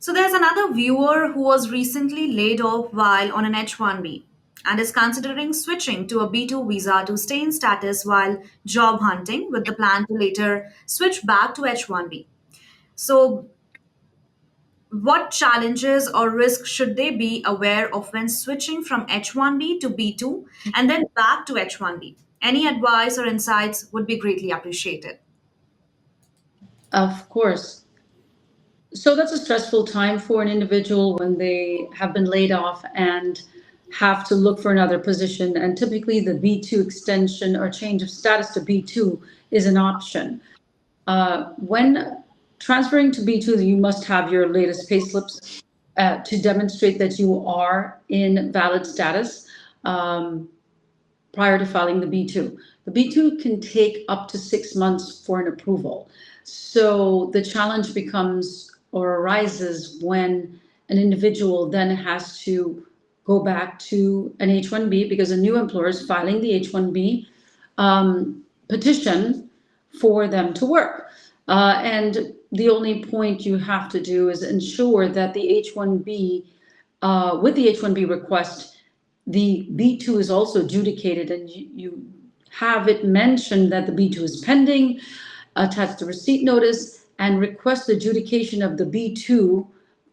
So there's another viewer who was recently laid off while on an H-1B and is considering switching to a B-2 visa to stay in status while job hunting with the plan to later switch back to H-1B. So what challenges or risks should they be aware of when switching from H-1B to B-2 and then back to H-1B? Any advice or insights would be greatly appreciated. Of course. So that's a stressful time for an individual when they have been laid off and have to look for another position. And typically, the B2 extension or change of status to B2 is an option. When transferring to B2, you must have your latest payslips to demonstrate that you are in valid status prior to filing the B2. The B2 can take up to 6 months for an approval. So the challenge becomes or arises when an individual then has to go back to an H-1B because a new employer is filing the H-1B petition for them to work. And the only point you have to do is ensure that the H-1B, with the H-1B request, the B2 is also adjudicated and you have it mentioned that the B2 is pending, attach the receipt notice, and request the adjudication of the B2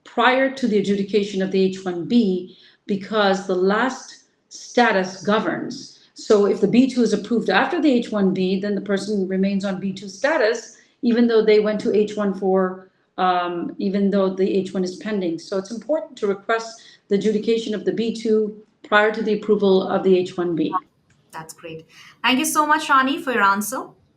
prior to the adjudication of the H-1B because the last status governs. So if the B2 is approved after the H-1B, then the person remains on B2 status, even though they went to H-1 for, even though the H-1 is pending. So it's important to request the adjudication of the B2 prior to the approval of the H-1B. That's great. Thank you so much, Rani, for your answer.